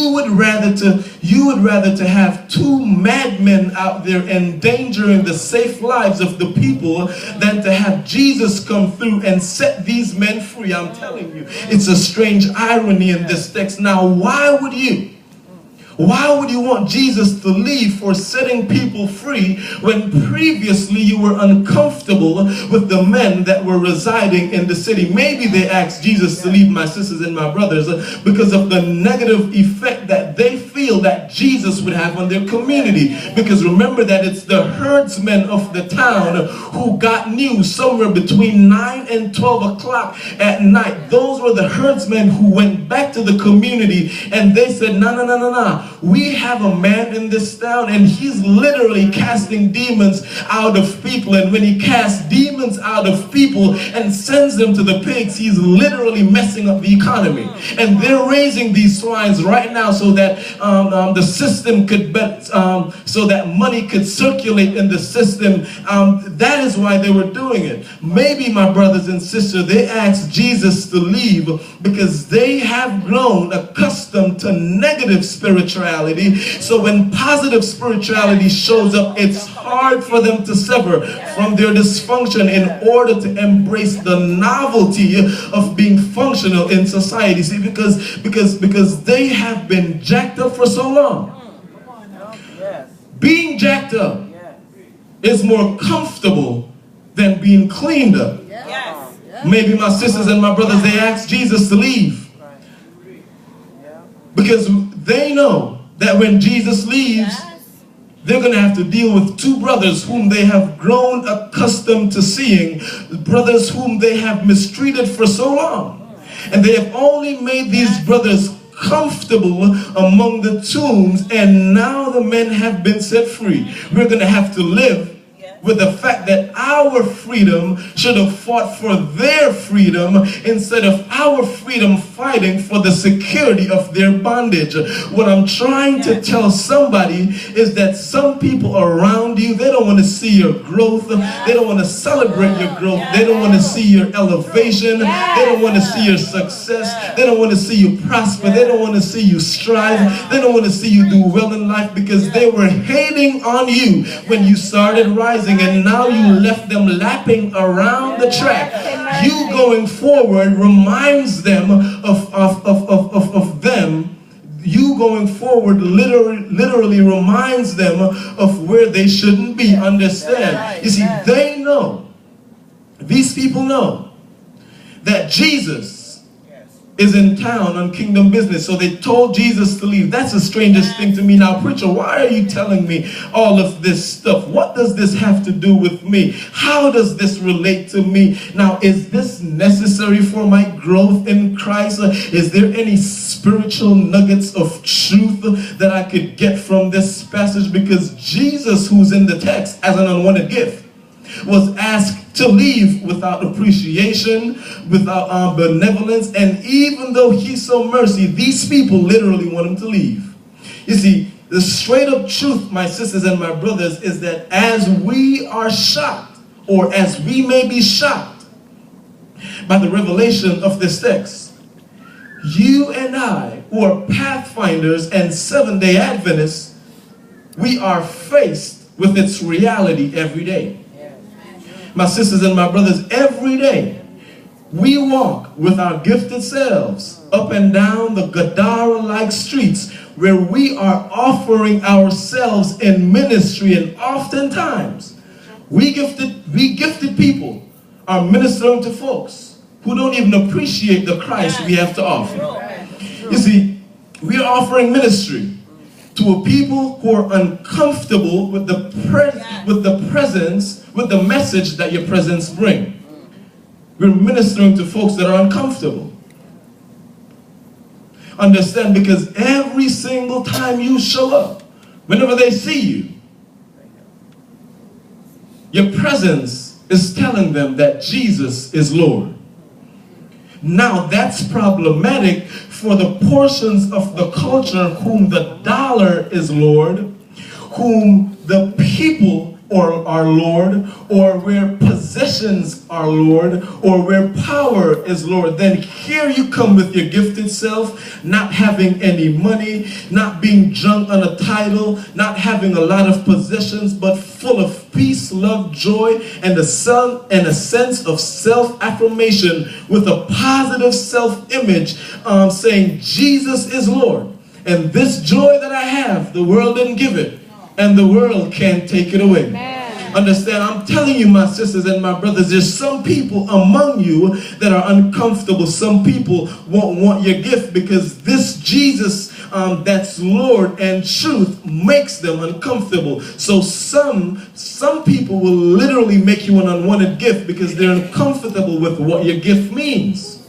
You would rather to have two madmen out there endangering the safe lives of the people than to have Jesus come through and set these men free. I'm telling you, it's a strange irony in this text. Now, why would you want Jesus to leave for setting people free when previously you were uncomfortable with the men that were residing in the city? Maybe they asked Jesus to leave, my sisters and my brothers, because of the negative effect that they feel that Jesus would have on their community. Because remember that it's the herdsmen of the town who got news somewhere between 9 and 12 o'clock at night. Those were the herdsmen who went back to the community and they said, no. We have a man in this town and he's literally casting demons out of people. And when he casts demons out of people and sends them to the pigs, he's literally messing up the economy. And they're raising these swines right now so that the system could so that money could circulate in the system. That is why they were doing it. Maybe, my brothers and sisters, they asked Jesus to leave because they have grown accustomed to negative spirituality. So when positive spirituality shows up, it's hard for them to sever from their dysfunction in order to embrace the novelty of being functional in society. See, because they have been jacked up for so long. Being jacked up is more comfortable than being cleaned up. Maybe my sisters and my brothers, they asked Jesus to leave because they know that when Jesus leaves, they're going to have to deal with two brothers whom they have grown accustomed to seeing, brothers whom they have mistreated for so long. And they have only made these brothers comfortable among the tombs, and now the men have been set free. We're going to have to live with the fact that our freedom should have fought for their freedom instead of our freedom fighting for the security of their bondage. What I'm trying to tell somebody is that some people around you, they don't want to see your growth. They don't want to celebrate your growth. They don't want to see your elevation. They don't want to see your success. They don't want to see you prosper. They don't want to see you strive. They don't want to see you do well in life because they were hating on you when you started rising. And now you left them lapping around the track. You going forward reminds them of them. You going forward literally reminds them of where they shouldn't be. Understand? You see, they know, these people know that Jesus is in town on kingdom business. So they told Jesus to leave. That's the strangest thing to me. Now, preacher, why are you telling me all of this stuff? What does this have to do with me? How does this relate to me? Now, is this necessary for my growth in Christ? Is there any spiritual nuggets of truth that I could get from this passage? Because Jesus, who's in the text as an unwanted gift, was asked to leave without appreciation, without benevolence, and even though he's so mercy, these people literally want him to leave. You see, the straight up truth, my sisters and my brothers, is that as we are shocked, or as we may be shocked by the revelation of this text, you and I, who are pathfinders and Seventh-day Adventists, we are faced with its reality every day. My sisters and my brothers, every day we walk with our gifted selves up and down the Gadara-like streets where we are offering ourselves in ministry, and oftentimes we gifted people are ministering to folks who don't even appreciate the Christ we have to offer. You see, we are offering ministry to a people who are uncomfortable with the message that your presence brings. We're ministering to folks that are uncomfortable. Understand, because every single time you show up, whenever they see you, your presence is telling them that Jesus is Lord. Now that's problematic for the portions of the culture whom the dollar is Lord, whom the people or our Lord, or where possessions are Lord, or where power is Lord, then here you come with your gifted self, not having any money, not being drunk on a title, not having a lot of possessions, but full of peace, love, joy, and a sense of self-affirmation with a positive self-image, saying Jesus is Lord. And this joy that I have, the world didn't give it, and the world can't take it away. Amen. Understand, I'm telling you, my sisters and my brothers, there's some people among you that are uncomfortable. Some people won't want your gift because this Jesus that's Lord and truth makes them uncomfortable. So some people will literally make you an unwanted gift because they're uncomfortable with what your gift means.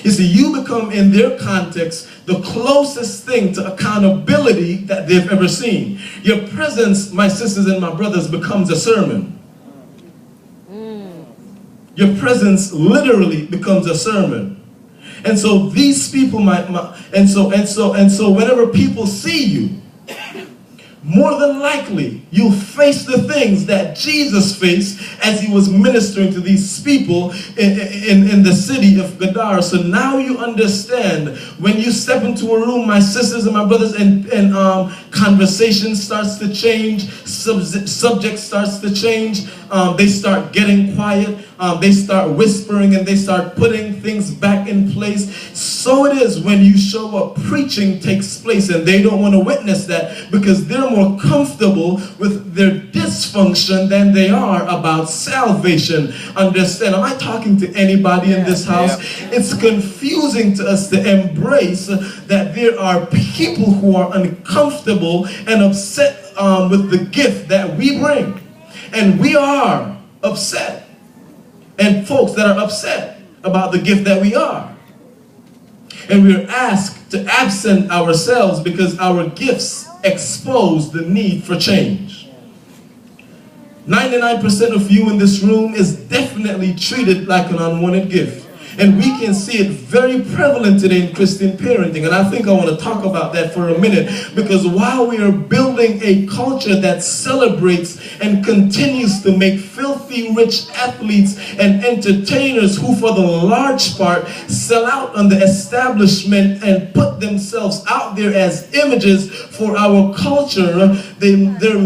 You see, you become, in their context, the closest thing to accountability that they've ever seen. Your presence, my sisters and my brothers, becomes a sermon. Your presence literally becomes a sermon. And so these people and so whenever people see you, more than likely, you'll face the things that Jesus faced as he was ministering to these people in the city of Gadara. So now you understand, when you step into a room, my sisters and my brothers, and conversation starts to change, subject starts to change, they start getting quiet, they start whispering, and they start putting things back in place. So it is when you show up, preaching takes place, and they don't want to witness that because they're more comfortable with their dysfunction than they are about salvation. Understand? Am I talking to anybody in this house? It's confusing to us to embrace that there are people who are uncomfortable and upset with the gift that we bring. And we are upset. And folks that are upset about the gift that we are. And we are asked to absent ourselves because our gifts expose the need for change. 99% of you in this room is definitely treated like an unwanted gift. And we can see it very prevalent today in Christian parenting. And I think I want to talk about that for a minute. Because while we are building a culture that celebrates and continues to make filthy rich athletes and entertainers who for the large part sell out on the establishment and put themselves out there as images for our culture, they're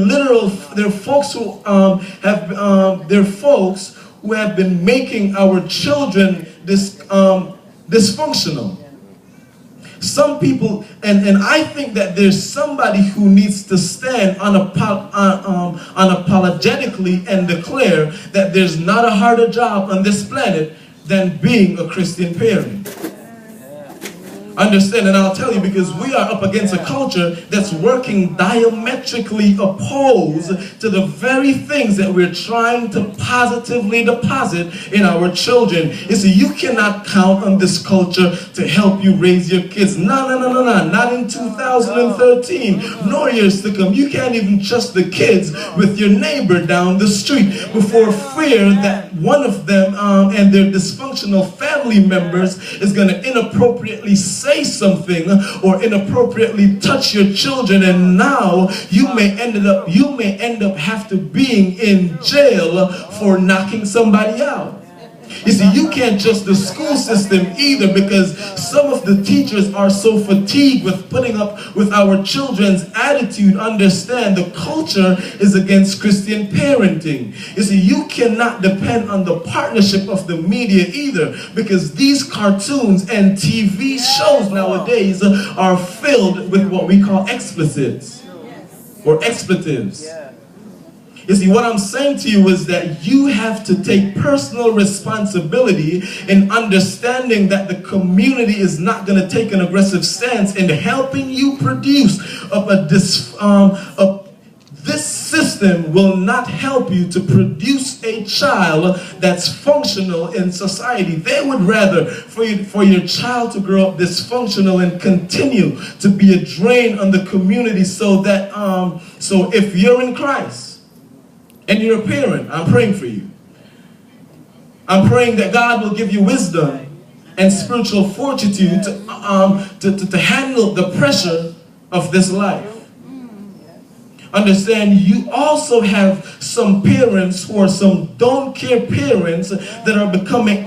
folks who have been making our children dysfunctional. Some people, and I think that there's somebody who needs to stand unapologetically and declare that there's not a harder job on this planet than being a Christian parent. Understand, and I'll tell you, because we are up against a culture that's working diametrically opposed to the very things that we're trying to positively deposit in our children. You see, you cannot count on this culture to help you raise your kids. No, not in 2013, nor years to come. You can't even trust the kids with your neighbor down the street before fear that one of them and their dysfunctional family members is going to inappropriately say something or inappropriately touch your children, and now you may end up have to being in jail for knocking somebody out. You see, you can't trust the school system either, because some of the teachers are so fatigued with putting up with our children's attitude. Understand, the culture is against Christian parenting. You see, you cannot depend on the partnership of the media either, because these cartoons and TV shows nowadays are filled with what we call explicits or expletives. You see, what I'm saying to you is that you have to take personal responsibility in understanding that the community is not going to take an aggressive stance in helping you produce this system will not help you to produce a child that's functional in society. They would rather for your child to grow up dysfunctional and continue to be a drain on the community, so that so if you're in Christ and you're a parent, I'm praying for you. I'm praying that God will give you wisdom and spiritual fortitude to handle the pressure of this life. understand you also have some parents who are some don't care parents that are becoming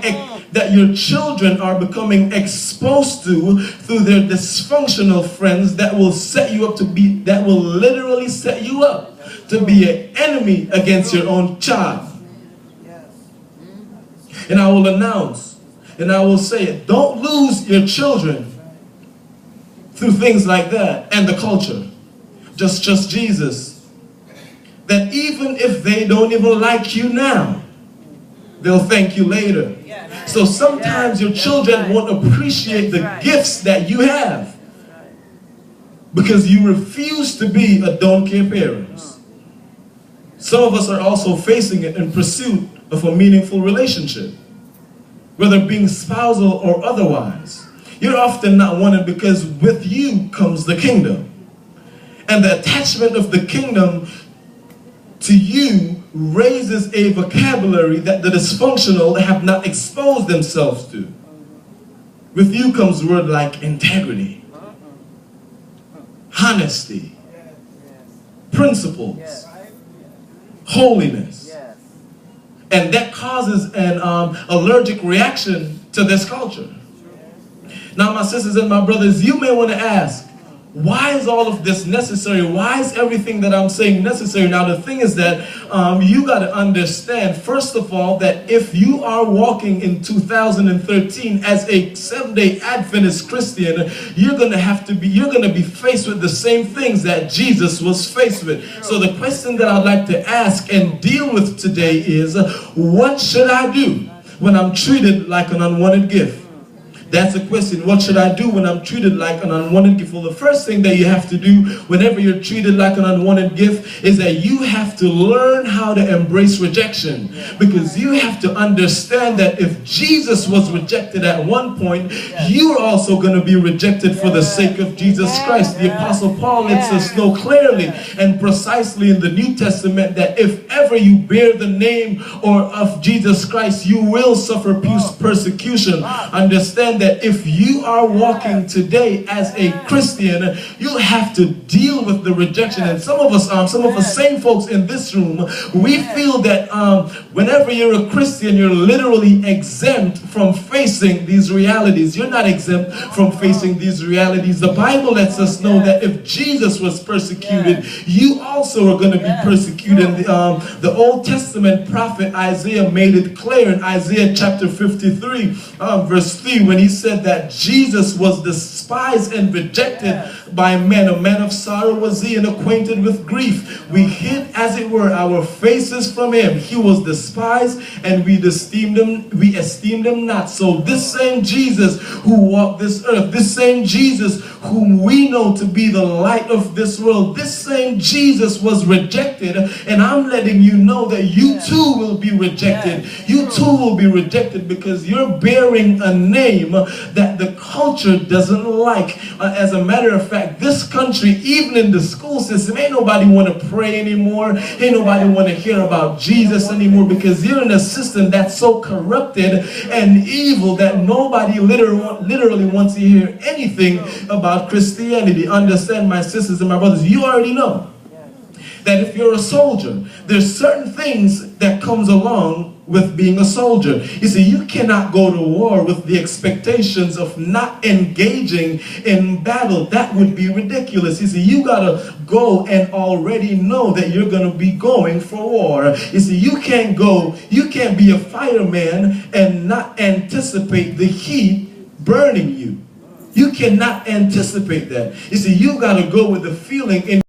that your children are becoming exposed to through their dysfunctional friends that will set you up to be, that will literally set you up to be an enemy against your own child. And I will announce, and I will say it, don't lose your children through things like that and the culture. Just trust Jesus. That even if they don't even like you now, they'll thank you later. So sometimes your children won't appreciate the gifts that you have because you refuse to be a don't care parent. Some of us are also facing it in pursuit of a meaningful relationship, whether being spousal or otherwise. You're often not wanted because with you comes the kingdom. And the attachment of the kingdom to you raises a vocabulary that the dysfunctional have not exposed themselves to. With you comes word like integrity, honesty, principles, holiness. And that causes an allergic reaction to this culture. Now, my sisters and my brothers, you may want to ask, why is all of this necessary? Why is everything that I'm saying necessary? Now, the thing is that you got to understand, first of all, that if you are walking in 2013 as a Seventh-day Adventist Christian, you're going to be faced with the same things that Jesus was faced with. So the question that I'd like to ask and deal with today is, what should I do when I'm treated like an unwanted gift? That's a question. What should I do when I'm treated like an unwanted gift? Well, the first thing that you have to do whenever you're treated like an unwanted gift is that you have to learn how to embrace rejection. Because you have to understand that if Jesus was rejected at one point, you're also going to be rejected for the sake of Jesus Christ. The Apostle Paul lets us know clearly and precisely in the New Testament that if ever you bear the name or of Jesus Christ, you will suffer persecution. Understand that if you are walking today as a Christian, you'll have to deal with the rejection. And some of us same folks in this room, we feel that whenever you're a Christian, you're literally exempt from facing these realities. You're not exempt from facing these realities. The Bible lets us know that if Jesus was persecuted, you also are going to be persecuted. The Old Testament prophet Isaiah made it clear in Isaiah chapter 53, verse 3, when he said that Jesus was despised and rejected by men. A man of sorrow was he and acquainted with grief. We hid, as it were, our faces from him. He was despised and we esteemed him not. So this same Jesus who walked this earth, this same Jesus whom we know to be the light of this world, this same Jesus was rejected, and I'm letting you know that you too will be rejected. You too will be rejected because you're bearing a name that the culture doesn't like. As a matter of fact, this country, even in the school system, ain't nobody want to pray anymore. Ain't nobody want to hear about Jesus anymore because you're in a system that's so corrupted and evil that nobody literally wants to hear anything about Christianity. Understand, my sisters and my brothers, you already know that if you're a soldier, there's certain things that comes along with being a soldier. You see, you cannot go to war with the expectations of not engaging in battle. That would be ridiculous. You see, you gotta go and already know that you're gonna be going for war. You see, you can't be a fireman and not anticipate the heat burning you. You cannot anticipate that. You see, you gotta go with the feeling in